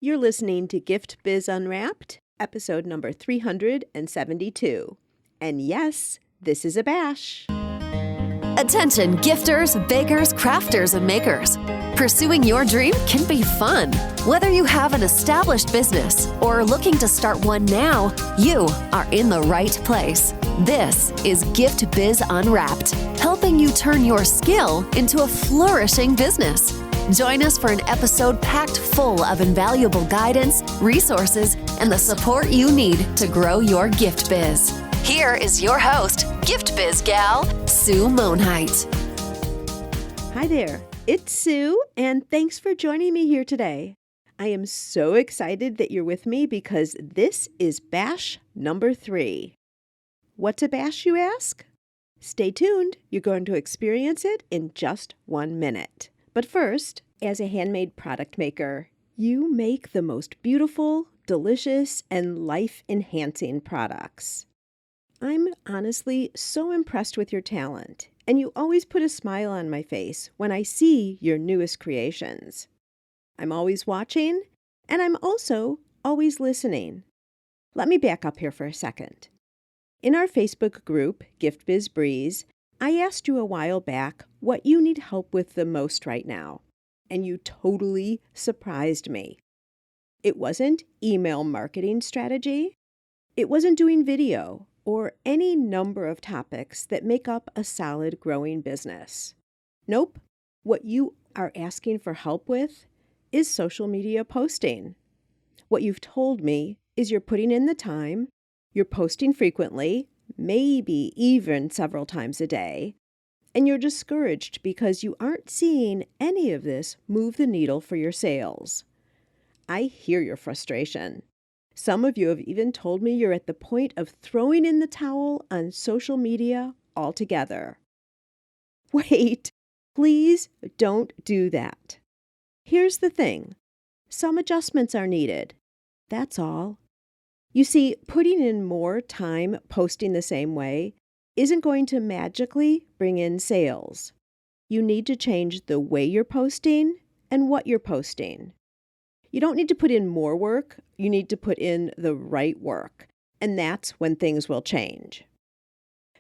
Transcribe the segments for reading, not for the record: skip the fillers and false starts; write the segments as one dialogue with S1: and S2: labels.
S1: You're listening to Gift Biz Unwrapped, episode number 372. And yes, this is a bash.
S2: Attention gifters, bakers, crafters, and makers. Pursuing your dream can be fun. Whether you have an established business or are looking to start one now, you are in the right place. This is Gift Biz Unwrapped, helping you turn your skill into a flourishing business. Join us for an episode packed full of invaluable guidance, resources, and the support you need to grow your gift biz. Here is your host, Gift Biz gal, Sue Monheit.
S1: Hi there, it's Sue, and thanks for joining me here today. I am so excited that you're with me because this is bash number 3. What's a bash, you ask? Stay tuned, you're going to experience it in just 1 minute. But first, as a handmade product maker, you make the most beautiful, delicious, and life-enhancing products. I'm honestly so impressed with your talent, and you always put a smile on my face when I see your newest creations. I'm always watching, and I'm also always listening. Let me back up here for a second. In our Facebook group, Gift Biz Breeze, I asked you a while back what you need help with the most right now, and you totally surprised me. It wasn't email marketing strategy. It wasn't doing video or any number of topics that make up a solid growing business. Nope, what you are asking for help with is social media posting. What you've told me is you're putting in the time, you're posting frequently, maybe even several times a day, and you're discouraged because you aren't seeing any of this move the needle for your sales. I hear your frustration. Some of you have even told me you're at the point of throwing in the towel on social media altogether. Wait, please don't do that. Here's the thing. Some adjustments are needed. That's all. You see, putting in more time posting the same way isn't going to magically bring in sales. You need to change the way you're posting and what you're posting. You don't need to put in more work, you need to put in the right work, and that's when things will change.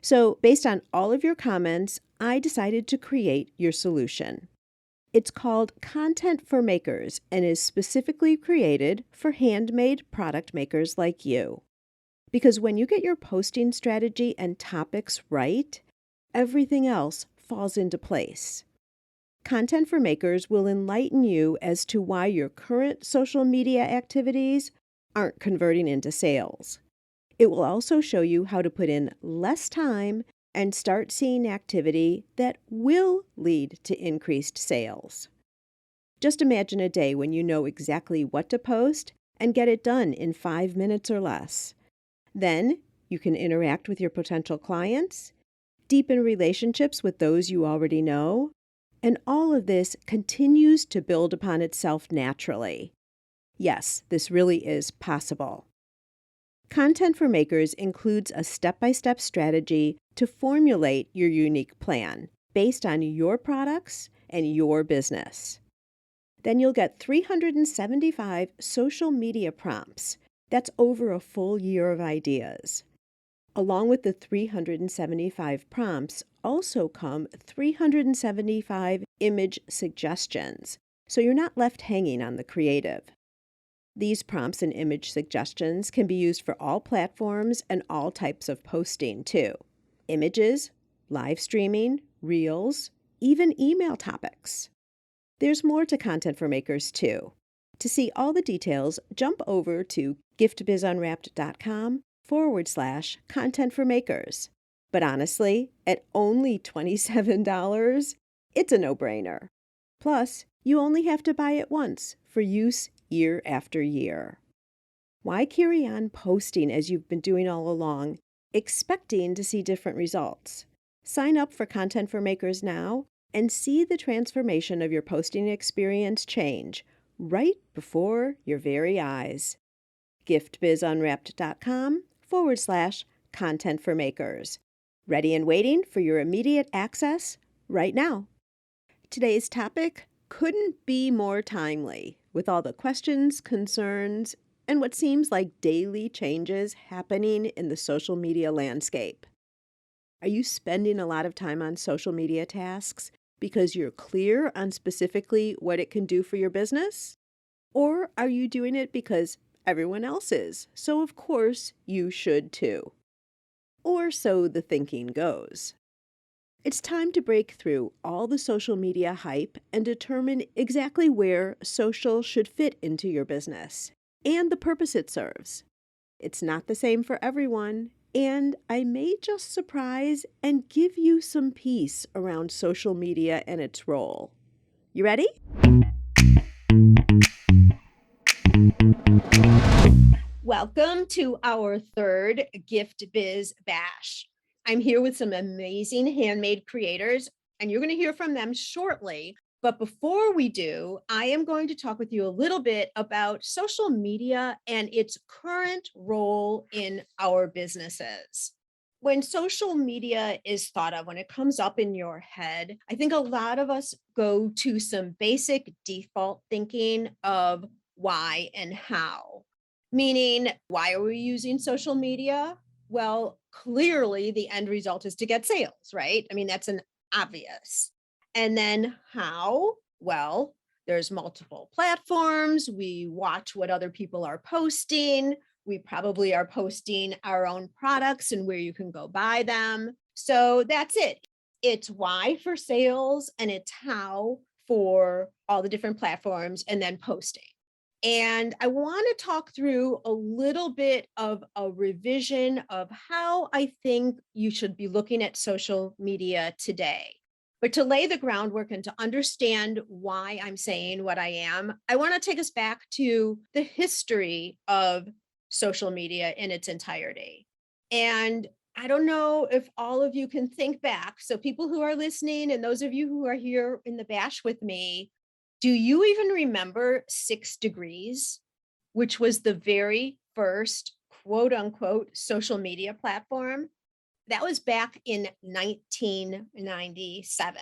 S1: So, based on all of your comments, I decided to create your solution. It's called Content for Makers and is specifically created for handmade product makers like you. Because when you get your posting strategy and topics right, everything else falls into place. Content for Makers will enlighten you as to why your current social media activities aren't converting into sales. It will also show you how to put in less time and start seeing activity that will lead to increased sales. Just imagine a day when you know exactly what to post and get it done in 5 minutes or less. Then you can interact with your potential clients, deepen relationships with those you already know, and all of this continues to build upon itself naturally. Yes, this really is possible. Content for Makers includes a step-by-step strategy to formulate your unique plan based on your products and your business. Then you'll get 375 social media prompts. That's over a full year of ideas. Along with the 375 prompts also come 375 image suggestions, so you're not left hanging on the creative. These prompts and image suggestions can be used for all platforms and all types of posting, too. Images, live streaming, reels, even email topics. There's more to Content for Makers, too. To see all the details, jump over to giftbizunwrapped.com/content for makers. But honestly, at only $27, it's a no-brainer. Plus, you only have to buy it once for use year after year. Why carry on posting as you've been doing all along, expecting to see different results? Sign up for Content for Makers now and see the transformation of your posting experience change right before your very eyes. giftbizunwrapped.com/content for makers. Ready and waiting for your immediate access right now. Today's topic couldn't be more timely. with all the questions, concerns, and what seems like daily changes happening in the social media landscape. Are you spending a lot of time on social media tasks because you're clear on specifically what it can do for your business? Or are you doing it because everyone else is, so of course you should too? Or so the thinking goes. It's time to break through all the social media hype and determine exactly where social should fit into your business and the purpose it serves. It's not the same for everyone, and I may just surprise and give you some peace around social media and its role. You ready? Welcome to our third Gift Biz Bash. I'm here with some amazing handmade creators, and you're going to hear from them shortly. But before we do, I am going to talk with you a little bit about social media and its current role in our businesses. When social media is thought of, when it comes up in your head, I think a lot of us go to some basic default thinking of why and how. Meaning, why are we using social media? Well, clearly the end result is to get sales, right? I mean, that's an obvious. And then how? Well, there's multiple platforms. We watch what other people are posting. We probably are posting our own products and where you can go buy them. So that's it. It's why for sales and it's how for all the different platforms and then posting. And I want to talk through a little bit of a revision of how I think you should be looking at social media today. But to lay the groundwork and to understand why I'm saying what I am, I want to take us back to the history of social media in its entirety. And I don't know if all of you can think back. So, people who are listening and those of you who are here in the bash with me, do you even remember 6 Degrees, which was the very first quote unquote social media platform? That was back in 1997.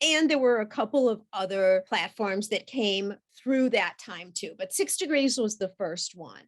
S1: And there were a couple of other platforms that came through that time too, but 6 Degrees was the first one.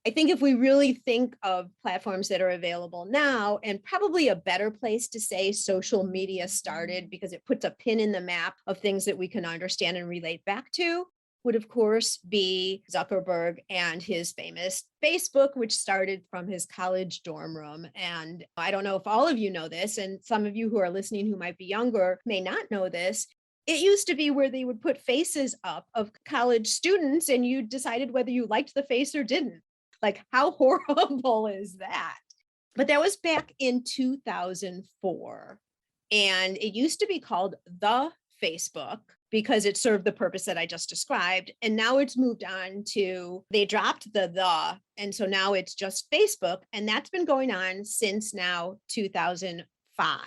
S1: I think if we really think of platforms that are available now, and probably a better place to say social media started because it puts a pin in the map of things that we can understand and relate back to, would of course be Zuckerberg and his famous Facebook, which started from his college dorm room. And I don't know if all of you know this, and some of you who are listening who might be younger may not know this. It used to be where they would put faces up of college students and you decided whether you liked the face or didn't. Like, how horrible is that? But that was back in 2004. And it used to be called the Facebook because it served the purpose that I just described. And now it's moved on to, they dropped the. And so now it's just Facebook. And that's been going on since now 2005.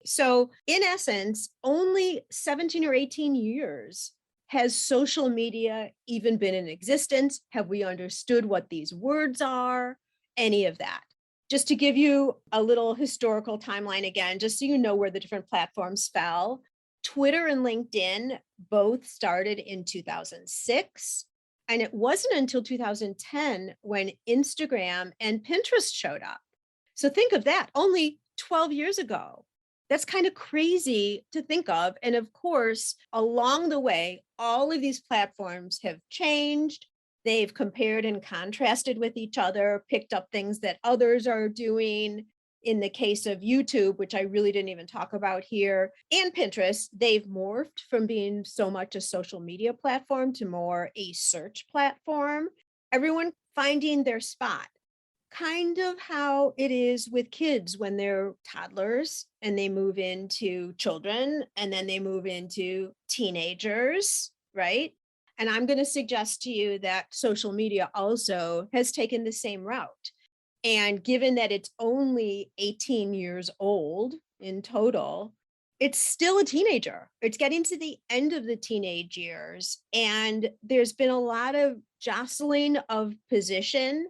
S1: So in essence, only 17 or 18 years has social media even been in existence? Have we understood what these words are? Any of that. Just to give you a little historical timeline again, just so you know where the different platforms fell. Twitter and LinkedIn both started in 2006. And it wasn't until 2010 when Instagram and Pinterest showed up. So think of that, only 12 years ago. That's kind of crazy to think of. And of course, along the way, all of these platforms have changed. They've compared and contrasted with each other, picked up things that others are doing. In the case of YouTube, which I really didn't even talk about here, and Pinterest, they've morphed from being so much a social media platform to more a search platform. Everyone finding their spot. Kind of how it is with kids when they're toddlers and they move into children and then they move into teenagers, right? And I'm going to suggest to you that social media also has taken the same route. And given that it's only 18 years old in total, it's still a teenager. It's getting to the end of the teenage years. And there's been a lot of jostling of position,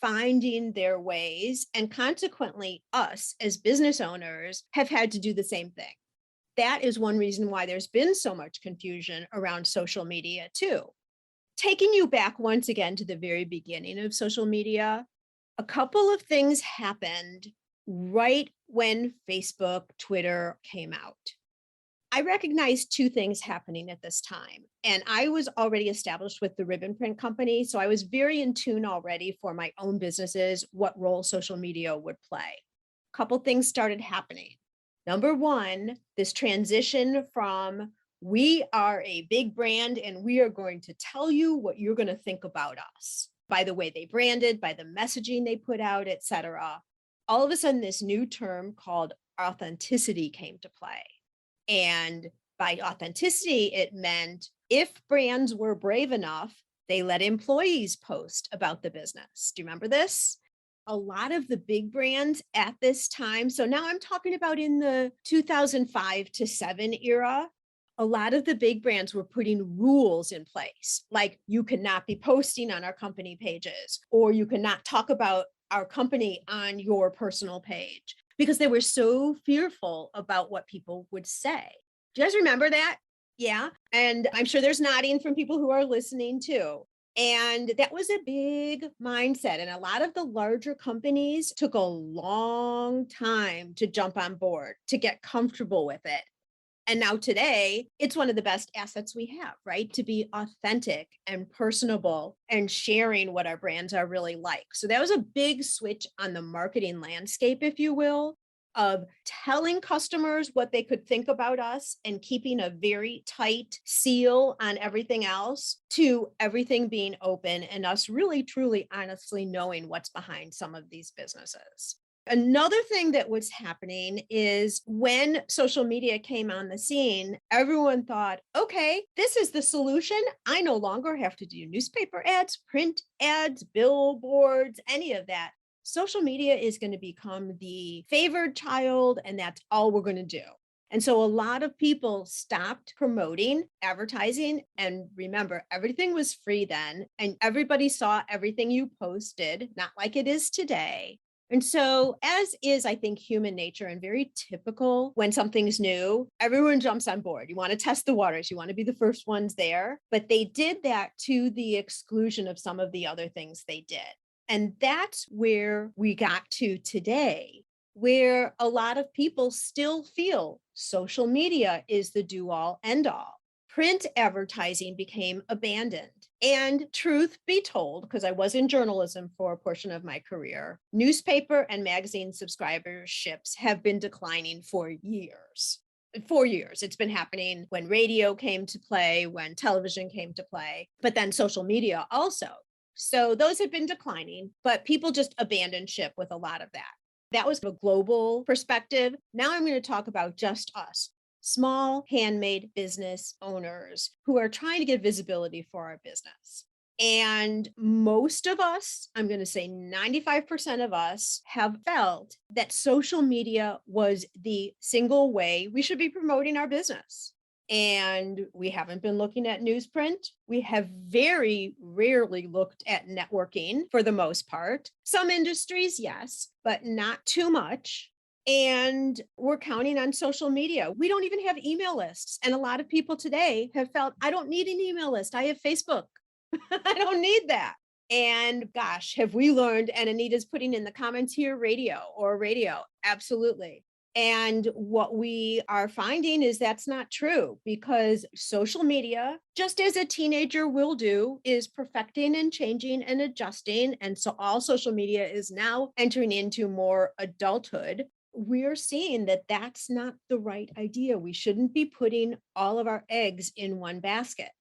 S1: finding their ways, and consequently, us as business owners have had to do the same thing. That is one reason why there's been so much confusion around social media, too. Taking you back once again to the very beginning of social media, a couple of things happened right when Facebook, Twitter came out. I recognized two things happening at this time. And I was already established with the ribbon print company. So I was very in tune already for my own businesses, what role social media would play. A couple things started happening. Number one, this transition from we are a big brand and we are going to tell you what you're going to think about us by the way they branded, by the messaging they put out, et cetera. All of a sudden, this new term called authenticity came to play. And by authenticity, it meant if brands were brave enough, they let employees post about the business. Do you remember this? A lot of the big brands at this time, so now I'm talking about in the 2005 to 7 era, a lot of the big brands were putting rules in place, like you cannot be posting on our company pages, or you cannot talk about our company on your personal page because they were so fearful about what people would say. Do you guys remember that? Yeah. And I'm sure there's nodding from people who are listening too. And that was a big mindset. And a lot of the larger companies took a long time to jump on board, to get comfortable with it. And now today, it's one of the best assets we have, right? To be authentic and personable and sharing what our brands are really like. So that was a big switch on the marketing landscape, if you will, of telling customers what they could think about us and keeping a very tight seal on everything else to everything being open and us really, truly, honestly knowing what's behind some of these businesses. Another thing that was happening is when social media came on the scene, everyone thought, okay, this is the solution. I no longer have to do newspaper ads, print ads, billboards, any of that. Social media is going to become the favored child, and that's all we're going to do. And so a lot of people stopped promoting advertising. And remember, everything was free then, and everybody saw everything you posted, not like it is today. And so, as is, I think, human nature and very typical when something's new, everyone jumps on board. You want to test the waters, you want to be the first ones there. But they did that to the exclusion of some of the other things they did. And that's where we got to today, where a lot of people still feel social media is the do all end all. Print advertising became abandoned. And truth be told, because I was in journalism for a portion of my career, newspaper and magazine subscriberships have been declining for years. For years. It's been happening when radio came to play, when television came to play, but then social media also. So those have been declining, but people just abandoned ship with a lot of that. That was a global perspective. Now I'm going to talk about just us, small handmade business owners who are trying to get visibility for our business. And most of us, I'm going to say 95% of us, have felt that social media was the single way we should be promoting our business. And we haven't been looking at newsprint. We have very rarely looked at networking for the most part. Some industries, yes, but not too much. And we're counting on social media. We don't even have email lists. And a lot of people today have felt, I don't need an email list. I have Facebook. I don't need that. And gosh, have we learned? And Anita's putting in the comments here, radio. Absolutely. And what we are finding is that's not true because social media, just as a teenager will do, is perfecting and changing and adjusting. And so all social media is now entering into more adulthood. We're seeing that that's not the right idea. We shouldn't be putting all of our eggs in one basket.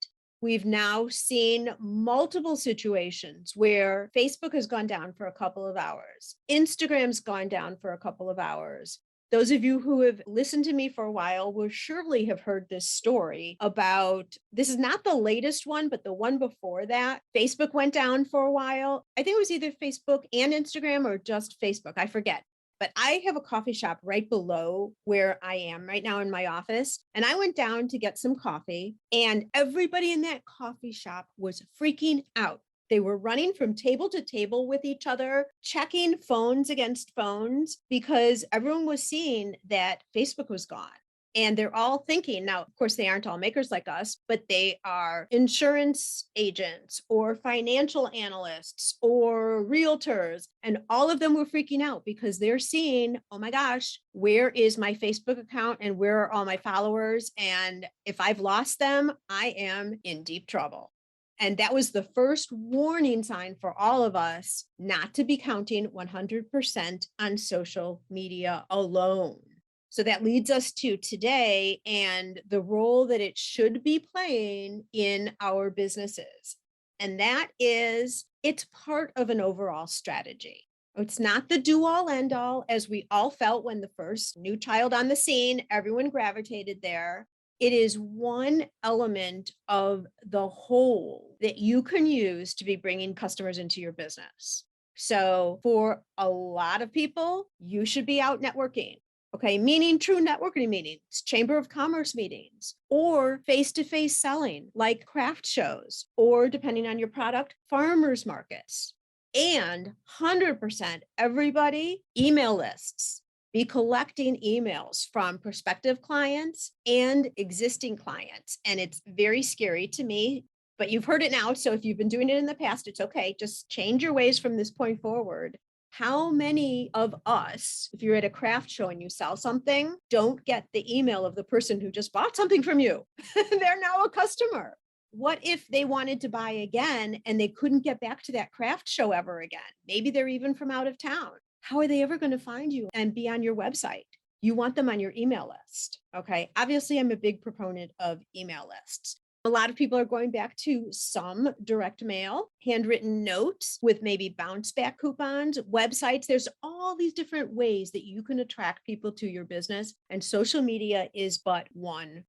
S1: We've now seen multiple situations where Facebook has gone down for a couple of hours. Instagram's gone down for a couple of hours. Those of you who have listened to me for a while will surely have heard this story about, this is not the latest one, but the one before that. Facebook went down for a while. I think it was either Facebook and Instagram or just Facebook. I forget. But I have a coffee shop right below where I am right now in my office. And I went down to get some coffee, and everybody in that coffee shop was freaking out. They were running from table to table with each other, checking phones against phones because everyone was seeing that Facebook was gone. And they're all thinking now, of course, they aren't all makers like us, but they are insurance agents or financial analysts or realtors. And all of them were freaking out because they're seeing, oh my gosh, where is my Facebook account and where are all my followers? And if I've lost them, I am in deep trouble. And that was the first warning sign for all of us not to be counting 100% on social media alone. So that leads us to today and the role that it should be playing in our businesses. And that is, it's part of an overall strategy. It's not the do all end all, as we all felt when the first new child on the scene, everyone gravitated there. It is one element of the whole that you can use to be bringing customers into your business. So for a lot of people, you should be out networking. Okay, meaning true networking meetings, chamber of commerce meetings, or face-to-face selling like craft shows, or depending on your product, farmers markets. And 100% everybody, email lists. Be collecting emails from prospective clients and existing clients. And it's very scary to me, but you've heard it now. So if you've been doing it in the past, it's okay. Just change your ways from this point forward. How many of us, if you're at a craft show and you sell something, don't get the email of the person who just bought something from you? They're now a customer. What if they wanted to buy again and they couldn't get back to that craft show ever again? Maybe they're even from out of town. How are they ever going to find you and be on your website? You want them on your email list. Okay. Obviously, I'm a big proponent of email lists. A lot of people are going back to some direct mail, handwritten notes with maybe bounce back coupons, websites. There's all these different ways that you can attract people to your business, and social media is but one.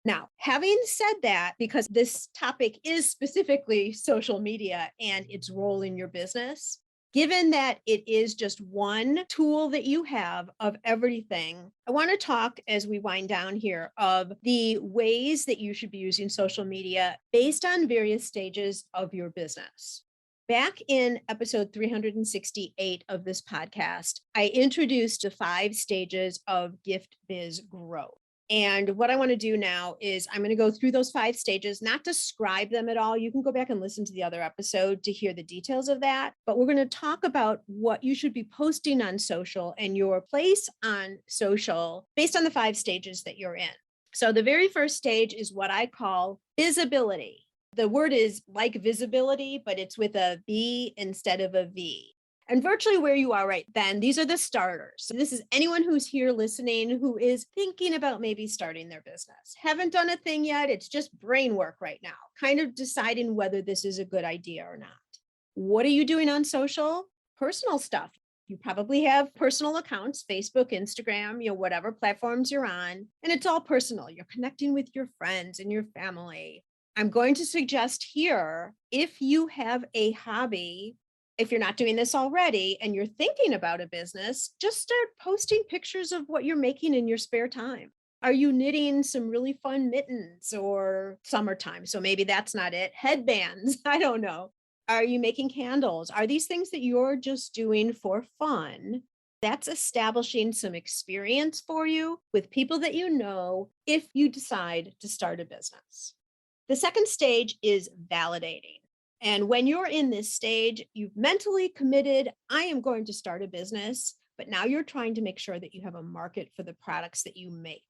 S1: Now, having said that, because this topic is specifically social media and its role in your business, given that it is just one tool that you have of everything, I want to talk as we wind down here of the ways that you should be using social media based on various stages of your business. Back in episode 368 of this podcast, I introduced the 5 stages of Gift Biz growth. And what I want to do now is I'm going to go through those 5 stages, not describe them at all. You can go back and listen to the other episode to hear the details of that. But we're going to talk about what you should be posting on social and your place on social based on the 5 stages that you're in. So the very first stage is what I call visibility. The word is like visibility, but it's with a B instead of a V. And virtually where you are right then, these are the starters. So this is anyone who's here listening who is thinking about maybe starting their business. Haven't done a thing yet. It's just brain work right now, kind of deciding whether this is a good idea or not. What are you doing on social? Personal stuff. You probably have personal accounts, Facebook, Instagram, whatever platforms you're on, and it's all personal. You're connecting with your friends and your family. I'm going to suggest here, if you have a hobby, if you're not doing this already and you're thinking about a business, just start posting pictures of what you're making in your spare time. Are you knitting some really fun mittens or summertime? So maybe that's not it. Headbands. I don't know. Are you making candles? Are these things that you're just doing for fun? That's establishing some experience for you with people that you know if you decide to start a business. The second stage is validating. And when you're in this stage, you've mentally committed, I am going to start a business, but now you're trying to make sure that you have a market for the products that you make.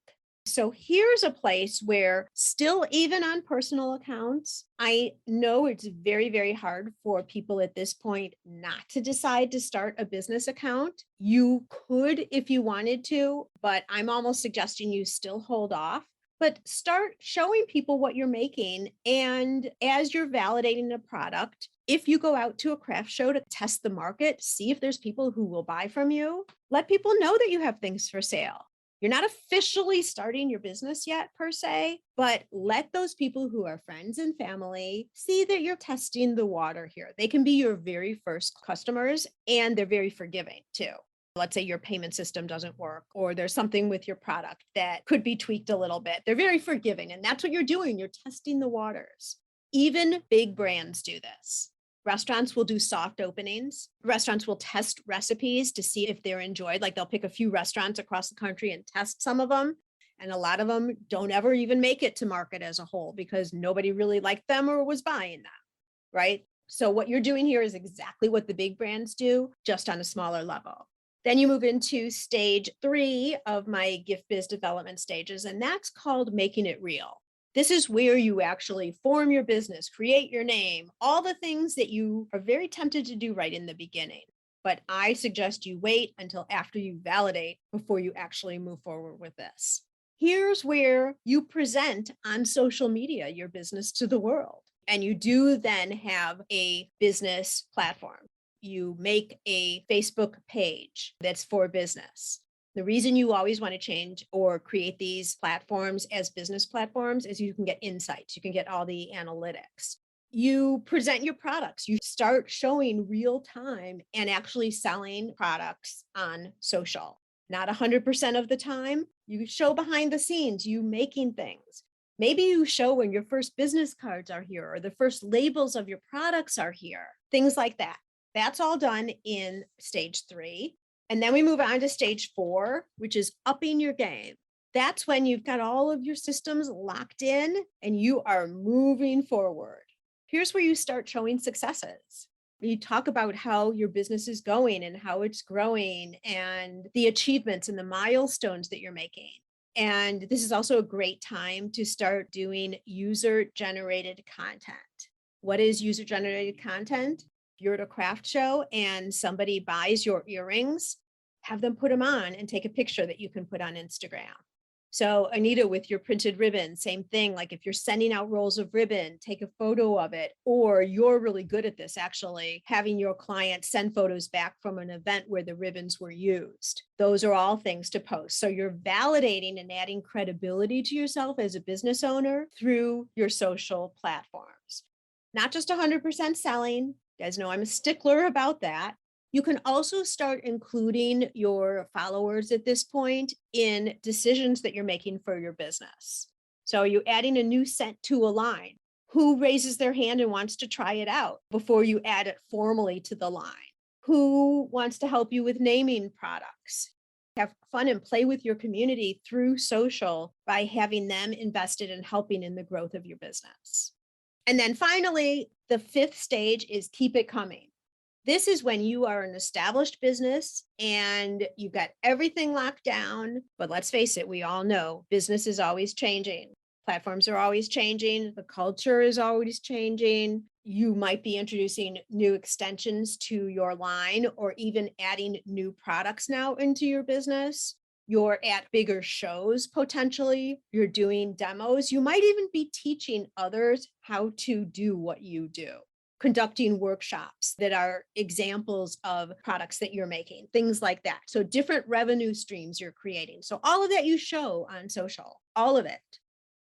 S1: So here's a place where still, even on personal accounts, I know it's very, very hard for people at this point not to decide to start a business account. You could if you wanted to, but I'm almost suggesting you still hold off. But start showing people what you're making. And as you're validating a product, if you go out to a craft show to test the market, see if there's people who will buy from you, let people know that you have things for sale. You're not officially starting your business yet per se, but let those people who are friends and family see that you're testing the water here. They can be your very first customers and they're very forgiving too. Let's say your payment system doesn't work or there's something with your product that could be tweaked a little bit. They're very forgiving. And that's what you're doing. You're testing the waters. Even big brands do this. Restaurants will do soft openings. Restaurants will test recipes to see if they're enjoyed. Like they'll pick a few restaurants across the country and test some of them. And a lot of them don't ever even make it to market as a whole because nobody really liked them or was buying them, right? So what you're doing here is exactly what the big brands do, just on a smaller level. Then you move into stage 3 of my gift biz development stages, and that's called making it real. This is where you actually form your business, create your name, all the things that you are very tempted to do right in the beginning. But I suggest you wait until after you validate before you actually move forward with this. Here's where you present on social media your business to the world. And you do then have a business platform. You make a Facebook page that's for business. The reason you always want to change or create these platforms as business platforms is you can get insights, you can get all the analytics. You present your products, you start showing real time and actually selling products on social. Not 100% of the time, you show behind the scenes, you making things. Maybe you show when your first business cards are here or the first labels of your products are here, things like that. That's all done in stage 3. And then we move on to stage 4, which is upping your game. That's when you've got all of your systems locked in and you are moving forward. Here's where you start showing successes. You talk about how your business is going and how it's growing and the achievements and the milestones that you're making. And this is also a great time to start doing user-generated content. What is user-generated content? If you're at a craft show and somebody buys your earrings, have them put them on and take a picture that you can put on Instagram. So Anita, with your printed ribbon, same thing. Like if you're sending out rolls of ribbon, take a photo of it, or you're really good at this, actually, having your client send photos back from an event where the ribbons were used. Those are all things to post. So you're validating and adding credibility to yourself as a business owner through your social platforms. Not just 100% selling. You guys know I'm a stickler about that. You can also start including your followers at this point in decisions that you're making for your business. So you're adding a new scent to a line. Who raises their hand and wants to try it out before you add it formally to the line? Who wants to help you with naming products? Have fun and play with your community through social by having them invested in helping in the growth of your business. And then finally, the 5th stage is keep it coming. This is when you are an established business and you've got everything locked down. But let's face it, we all know business is always changing. Platforms are always changing. The culture is always changing. You might be introducing new extensions to your line or even adding new products now into your business. You're at bigger shows potentially. You're doing demos. You might even be teaching others how to do what you do. Conducting workshops that are examples of products that you're making, things like that. So different revenue streams you're creating. So all of that you show on social, all of it.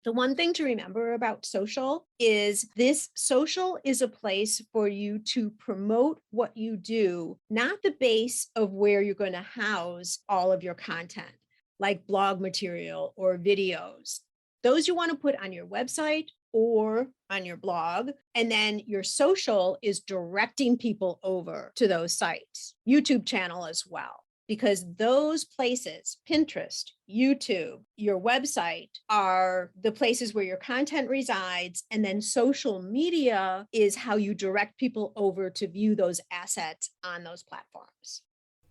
S1: The one thing to remember about social is this social is a place for you to promote what you do, not the base of where you're going to house all of your content, like blog material or videos. Those you want to put on your website or on your blog. And then your social is directing people over to those sites, YouTube channel as well, because those places, Pinterest, YouTube, your website are the places where your content resides. And then social media is how you direct people over to view those assets on those platforms.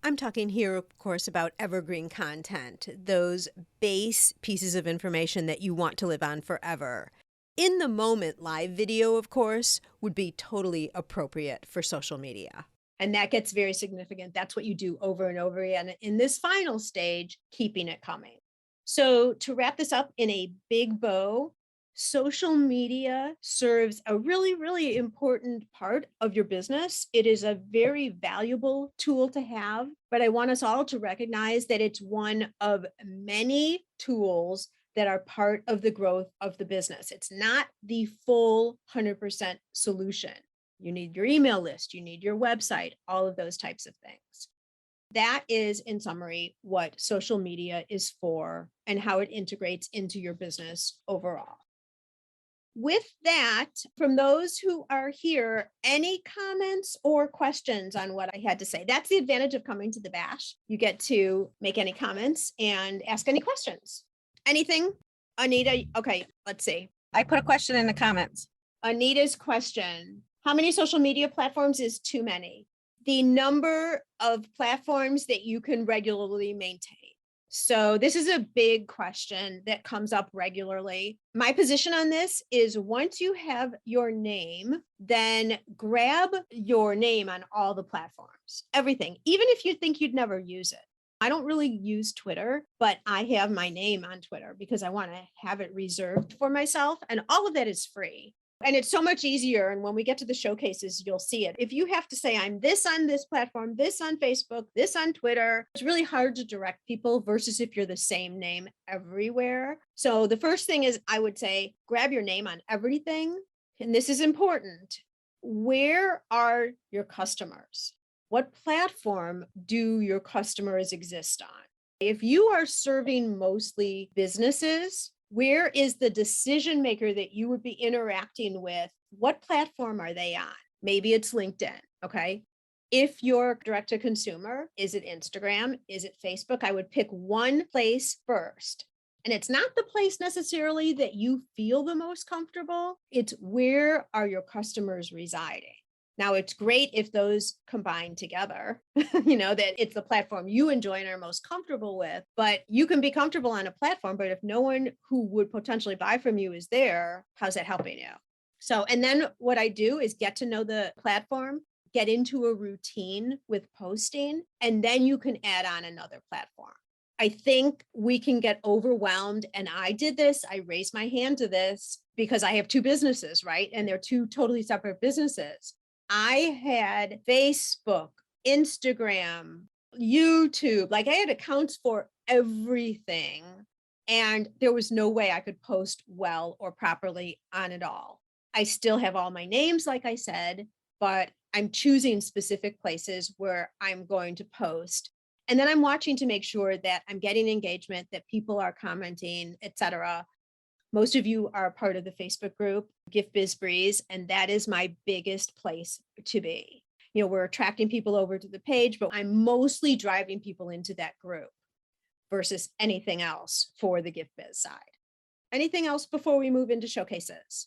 S1: I'm talking here, of course, about evergreen content, those base pieces of information that you want to live on forever. In the moment live video, of course, would be totally appropriate for social media. And that gets very significant. That's what you do over and over again. In this final stage, keeping it coming. So to wrap this up in a big bow, social media serves a really, really important part of your business. It is a very valuable tool to have, but I want us all to recognize that it's one of many tools that are part of the growth of the business. It's not the full 100% solution. You need your email list, you need your website, all of those types of things. That is, in summary, what social media is for and how it integrates into your business overall. With that, from those who are here, any comments or questions on what I had to say? That's the advantage of coming to the Bash. You get to make any comments and ask any questions. Anything? Anita, okay, let's see.
S3: I put a question in the comments.
S1: Anita's question: how many social media platforms is too many? The number of platforms that you can regularly maintain. So this is a big question that comes up regularly. My position on this is once you have your name, then grab your name on all the platforms, everything, even if you think you'd never use it. I don't really use Twitter, but I have my name on Twitter because I want to have it reserved for myself. And all of that is free. And it's so much easier. And when we get to the showcases, you'll see it. If you have to say, I'm this on this platform, this on Facebook, this on Twitter, it's really hard to direct people versus if you're the same name everywhere. So the first thing is I would say, grab your name on everything. And this is important. Where are your customers? What platform do your customers exist on? If you are serving mostly businesses, where is the decision maker that you would be interacting with? What platform are they on? Maybe it's LinkedIn, okay? If you're direct to consumer, is it Instagram? Is it Facebook? I would pick one place first. And it's not the place necessarily that you feel the most comfortable. It's where are your customers residing? Now, it's great if those combine together, that it's the platform you enjoy and are most comfortable with, but you can be comfortable on a platform, but if no one who would potentially buy from you is there, how's that helping you? So, and then what I do is get to know the platform, get into a routine with posting, and then you can add on another platform. I think we can get overwhelmed. And I did this, I raised my hand to this because I have two businesses, right? And they're two totally separate businesses. I had Facebook, Instagram, YouTube, like I had accounts for everything. And there was no way I could post well or properly on it all. I still have all my names, like I said, but I'm choosing specific places where I'm going to post. And then I'm watching to make sure that I'm getting engagement, that people are commenting, etc. Most of you are part of the Facebook group, Gift Biz Breeze, and that is my biggest place to be. We're attracting people over to the page, but I'm mostly driving people into that group versus anything else for the Gift Biz side. Anything else before we move into showcases?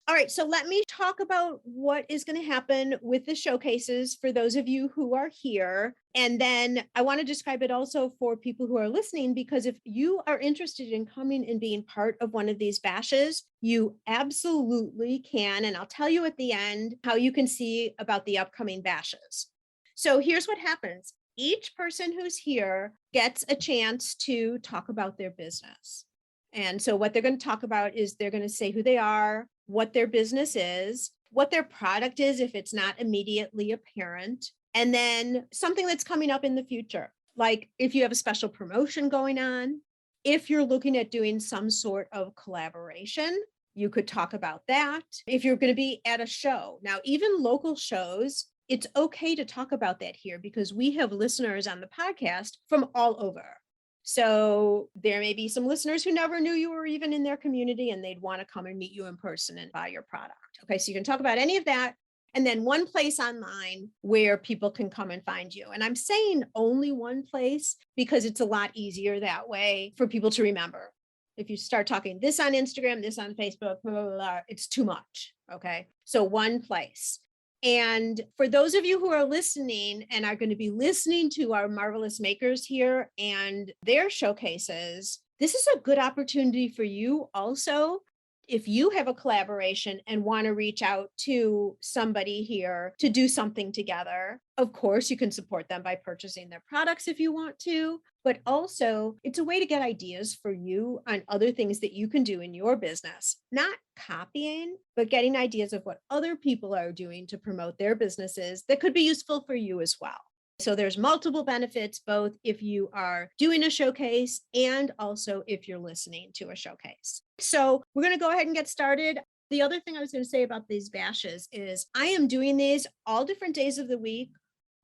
S1: All right, so let me talk about what is going to happen with the showcases for those of you who are here. And then I want to describe it also for people who are listening, because if you are interested in coming and being part of one of these bashes, you absolutely can. And I'll tell you at the end how you can see about the upcoming bashes. So here's what happens. Each person who's here gets a chance to talk about their business. And so what they're going to talk about is they're going to say who they are, what their business is, what their product is if it's not immediately apparent, and then something that's coming up in the future. Like if you have a special promotion going on, if you're looking at doing some sort of collaboration, you could talk about that. If you're going to be at a show. Now, even local shows, it's okay to talk about that here because we have listeners on the podcast from all over. So there may be some listeners who never knew you were even in their community and they'd want to come and meet you in person and buy your product. Okay, so you can talk about any of that. And then one place online where people can come and find you. And I'm saying only one place because it's a lot easier that way for people to remember. If you start talking this on Instagram, this on Facebook, blah, blah, blah, it's too much. Okay, so one place. And for those of you who are listening and are going to be listening to our marvelous makers here and their showcases, this is a good opportunity for you also. If you have a collaboration and want to reach out to somebody here to do something together, of course, you can support them by purchasing their products if you want to, but also it's a way to get ideas for you on other things that you can do in your business, not copying, but getting ideas of what other people are doing to promote their businesses that could be useful for you as well. So there's multiple benefits, both if you are doing a showcase and also if you're listening to a showcase. So we're going to go ahead and get started. The other thing I was going to say about these bashes is I am doing these all different days of the week,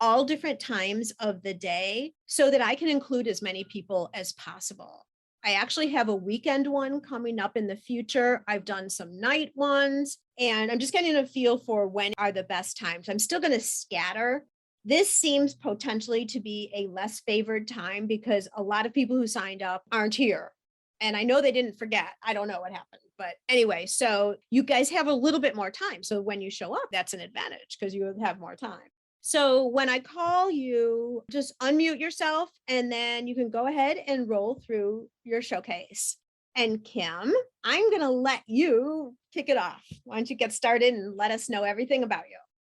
S1: all different times of the day, so that I can include as many people as possible. I actually have a weekend one coming up in the future. I've done some night ones, and I'm just getting a feel for when are the best times. I'm still going to scatter. This seems potentially to be a less favored time because a lot of people who signed up aren't here.
S3: And I know they didn't forget. I don't know what happened. But anyway, so you guys have a little bit more time. So when you show up, that's an advantage because you have more time. So when I call you, just unmute yourself and then you can go ahead and roll through your showcase. And Kim, I'm going to let you kick it off. Why don't you get started and let us know everything about you?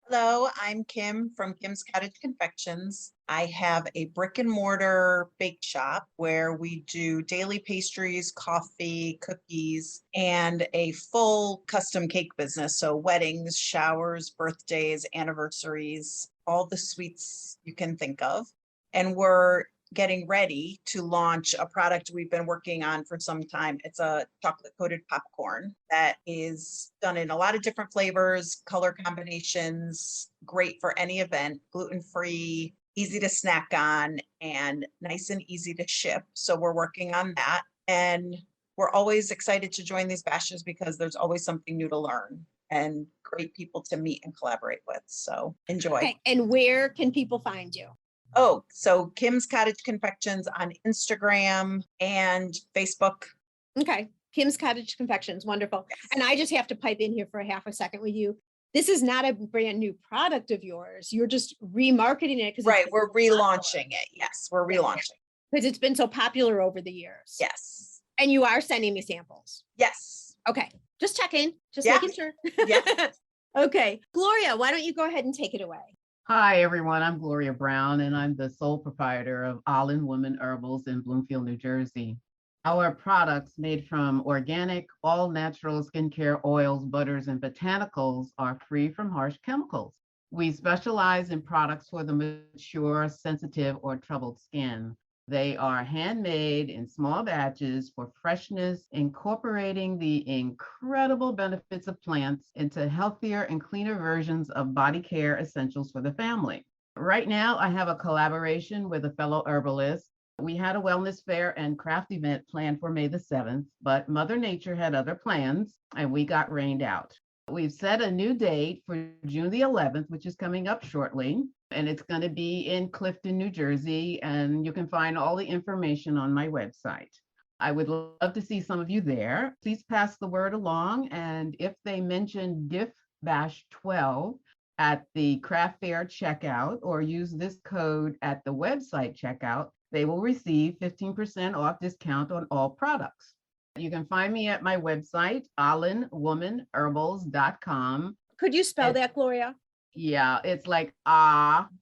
S4: Hello, I'm Kim from Kim's Cottage Confections. I have a brick and mortar bake shop where we do daily pastries, coffee, cookies, and a full custom cake business. So weddings, showers, birthdays, anniversaries, all the sweets you can think of. And we're getting ready to launch a product we've been working on for some time. It's a chocolate coated popcorn that is done in a lot of different flavors, color combinations, great for any event, gluten-free, easy to snack on, and nice and easy to ship. So we're working on that. And we're always excited to join these bashes because there's always something new to learn and great people to meet and collaborate with. So enjoy.
S3: Okay. And where can people find you?
S4: Oh, so Kim's Cottage Confections on Instagram and Facebook.
S3: Okay. Kim's Cottage Confections. Wonderful.
S4: Yes.
S3: And I just have to pipe in here for a half a second with you. This is not a brand new product of yours. You're just remarketing it because
S4: Right, we're relaunching it. Yes, we're relaunching.
S3: Because it's been so popular over the years.
S4: Yes.
S3: And you are sending me samples.
S4: Yes.
S3: Okay. Just checking. Just
S4: Yeah.
S3: making sure.
S4: Yeah.
S3: Okay. Gloria, why don't you go ahead and take it away?
S5: Hi, everyone. I'm Gloria Brown, and I'm the sole proprietor of All-in Woman Herbals in Bloomfield, New Jersey. Our products made from organic, all-natural skincare oils, butters, and botanicals are free from harsh chemicals. We specialize in products for the mature, sensitive, or troubled skin. They are handmade in small batches for freshness, incorporating the incredible benefits of plants into healthier and cleaner versions of body care essentials for the family. Right now, I have a collaboration with a fellow herbalist. We had a wellness fair and craft event planned for May the 7th, but Mother Nature had other plans and we got rained out. We've set a new date for June the 11th, which is coming up shortly, and it's going to be in Clifton, New Jersey, and you can find all the information on my website. I would love to see some of you there. Please pass the word along, and if they mention Gift Bash 12 at the craft fair checkout or use this code at the website checkout, they will receive 15% off discount on all products. You can find me at my website, allinwomanherbals.com.
S3: Could you spell that, Gloria?
S5: Yeah, it's like AHH-LAND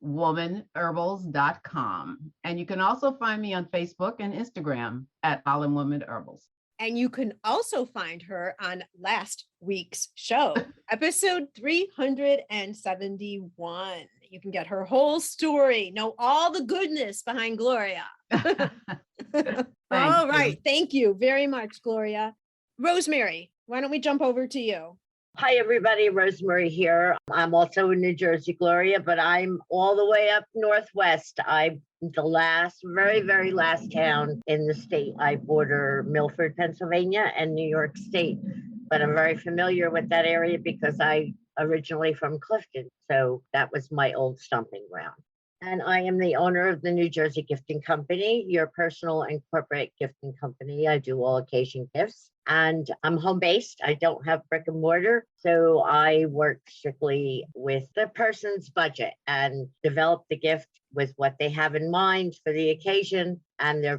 S5: womanherbals.com. And you can also find me on Facebook and Instagram at All-in Woman Herbals.
S3: And you can also find her on last week's show, episode 371. You can get her whole story, know all the goodness behind Gloria. All right. Thank you very much, Gloria. Rosemary, why don't we jump over to you?
S6: Hi, everybody. Rosemary here. I'm also in New Jersey, Gloria, but I'm all the way up northwest. I'm the last, very, very last town in the state. I border Milford, Pennsylvania, and New York State, but I'm very familiar with that area because I originally from Clifton. So that was my old stomping ground. And I am the owner of the New Jersey Gifting Company, your personal and corporate gifting company. I do all occasion gifts and I'm home-based. I don't have brick and mortar. So I work strictly with the person's budget and develop the gift with what they have in mind for the occasion and their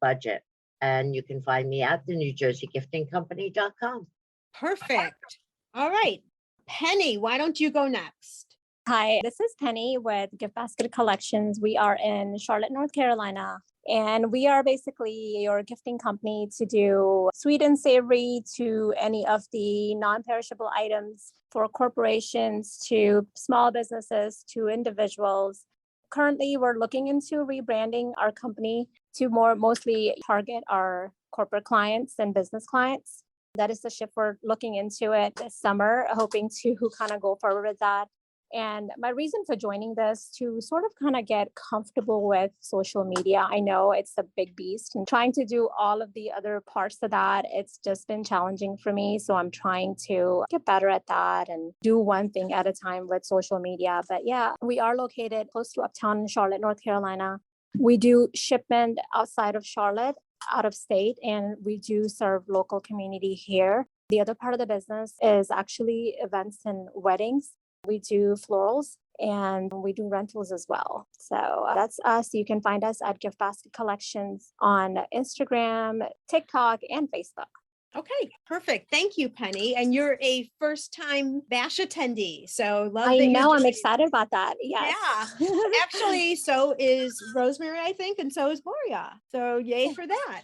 S6: budget. And you can find me at the NewJerseyGiftingCompany.com.
S3: Perfect. All right. Penny, why don't you go next?
S7: Hi, this is Penny with Gift Basket Collections. We are in Charlotte, North Carolina, and we are basically your gifting company to do sweet and savory to any of the non-perishable items for corporations to small businesses to individuals. Currently, we're looking into rebranding our company to mostly target our corporate clients and business clients. That is the shift we're looking into it this summer, hoping to kind of go forward with that. And my reason for joining this to sort of kind of get comfortable with social media. I know it's a big beast and trying to do all of the other parts of that. It's just been challenging for me. So I'm trying to get better at that and do one thing at a time with social media. But yeah, we are located close to Uptown in Charlotte, North Carolina. We do shipment outside of Charlotte, out of state, and we do serve local community here. The other part of the business is actually events and weddings. We do florals and we do rentals as well. So that's us. You can find us at Gift Basket Collections on Instagram, TikTok, and Facebook.
S3: Okay, perfect. Thank you, Penny. And you're a first-time Bash attendee. So love
S7: I
S3: that
S7: know,
S3: you're
S7: I'm
S3: joining.
S7: excited about that. Yes.
S3: Yeah. Actually, so is Rosemary, I think, and so is Gloria. So yay for that.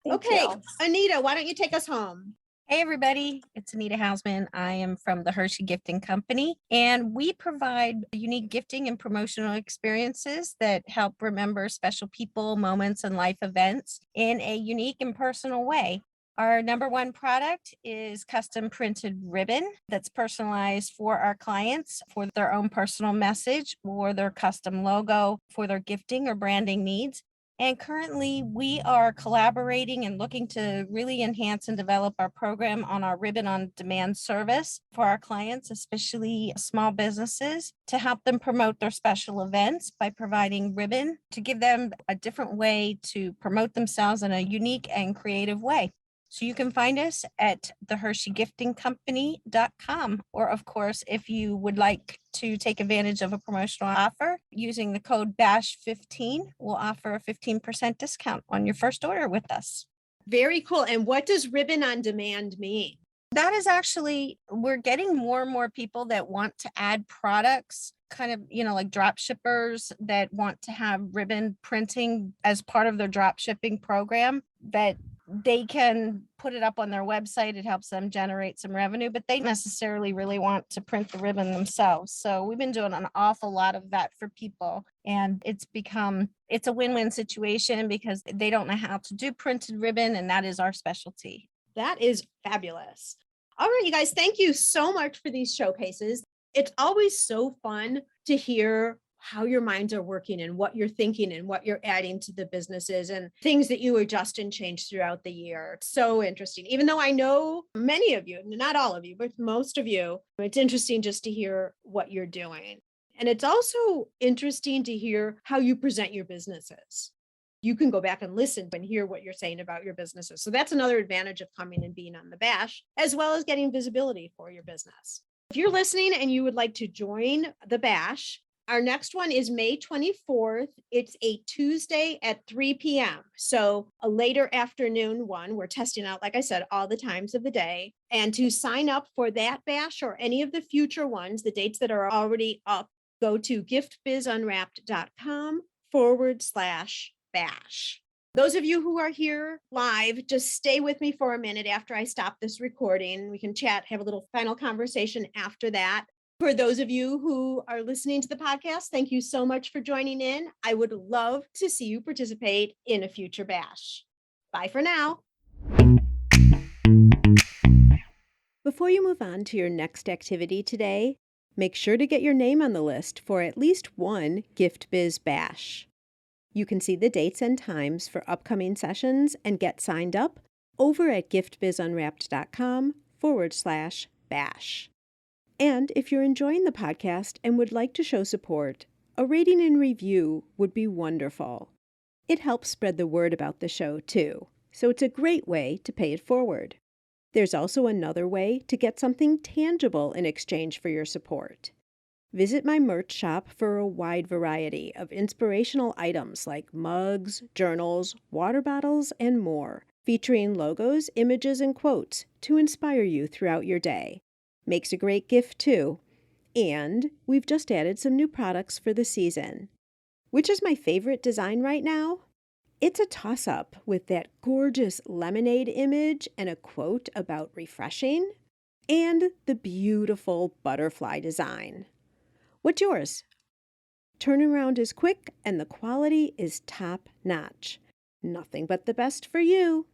S7: Thank
S3: Okay,
S7: you.
S3: Anita, why don't you take us home?
S8: Hey everybody, it's Anita Houseman. I am from the Hershey Gifting Company, and we provide unique gifting and promotional experiences that help remember special people, moments, and life events in a unique and personal way. Our number one product is custom printed ribbon that's personalized for our clients for their own personal message or their custom logo for their gifting or branding needs. And currently, we are collaborating and looking to really enhance and develop our program on our Ribbon on Demand service for our clients, especially small businesses, to help them promote their special events by providing ribbon to give them a different way to promote themselves in a unique and creative way. So you can find us at thehersheyGiftingCompany.com. Or of course, if you would like to take advantage of a promotional offer using the code BASH15, we'll offer a 15% discount on your first order with us.
S3: Very cool. And what does Ribbon on Demand mean?
S8: That is actually, we're getting more and more people that want to add products, kind of, like drop shippers that want to have ribbon printing as part of their drop shipping program, that they can put it up on their website. It helps them generate some revenue, but they necessarily really want to print the ribbon themselves. So we've been doing an awful lot of that for people, and it's a win-win situation because they don't know how to do printed ribbon, and that is our specialty.
S3: That is fabulous. All right, you guys, thank you so much for these showcases. It's always so fun to hear how your minds are working and what you're thinking and what you're adding to the businesses and things that you adjust and change throughout the year. It's so interesting. Even though I know many of you, not all of you, but most of you, it's interesting just to hear what you're doing. And it's also interesting to hear how you present your businesses. You can go back and listen and hear what you're saying about your businesses. So that's another advantage of coming and being on the Bash, as well as getting visibility for your business. If you're listening and you would like to join the Bash, our next one is May 24th. It's a Tuesday at 3 p.m. So a later afternoon one. We're testing out, like I said, all the times of the day. And to sign up for that Bash or any of the future ones, the dates that are already up, go to giftbizunwrapped.com/bash. Those of you who are here live, just stay with me for a minute after I stop this recording. We can chat, have a little final conversation after that. For those of you who are listening to the podcast, thank you so much for joining in. I would love to see you participate in a future Bash. Bye for now.
S1: Before you move on to your next activity today, make sure to get your name on the list for at least one Gift Biz Bash. You can see the dates and times for upcoming sessions and get signed up over at giftbizunwrapped.com/bash. And if you're enjoying the podcast and would like to show support, a rating and review would be wonderful. It helps spread the word about the show, too, so it's a great way to pay it forward. There's also another way to get something tangible in exchange for your support. Visit my merch shop for a wide variety of inspirational items like mugs, journals, water bottles, and more, featuring logos, images, and quotes to inspire you throughout your day. Makes a great gift, too. And we've just added some new products for the season. Which is my favorite design right now? It's a toss-up with that gorgeous lemonade image and a quote about refreshing, and the beautiful butterfly design. What's yours? Turnaround is quick and the quality is top-notch. Nothing but the best for you.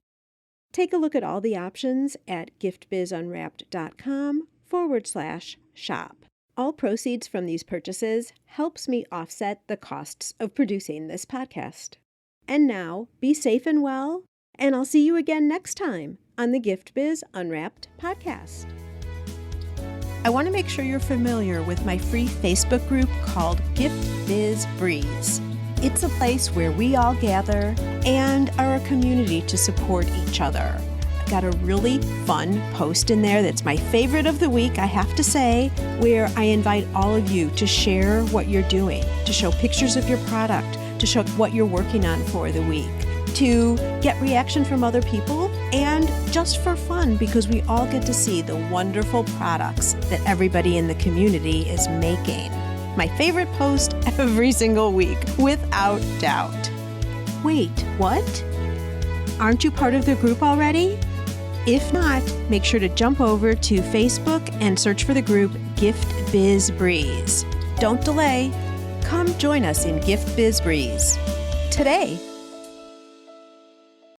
S1: Take a look at all the options at giftbizunwrapped.com/shop. All proceeds from these purchases helps me offset the costs of producing this podcast. And now, be safe and well, and I'll see you again next time on the Gift Biz Unwrapped podcast. I want to make sure you're familiar with my free Facebook group called Gift Biz Breeze. It's a place where we all gather and are a community to support each other. I've got a really fun post in there that's my favorite of the week, I have to say, where I invite all of you to share what you're doing, to show pictures of your product, to show what you're working on for the week, to get reaction from other people, and just for fun because we all get to see the wonderful products that everybody in the community is making. My favorite post every single week, without doubt. Wait, what? Aren't you part of the group already? If not, make sure to jump over to Facebook and search for the group Gift Biz Breeze. Don't delay. Come join us in Gift Biz Breeze. Today,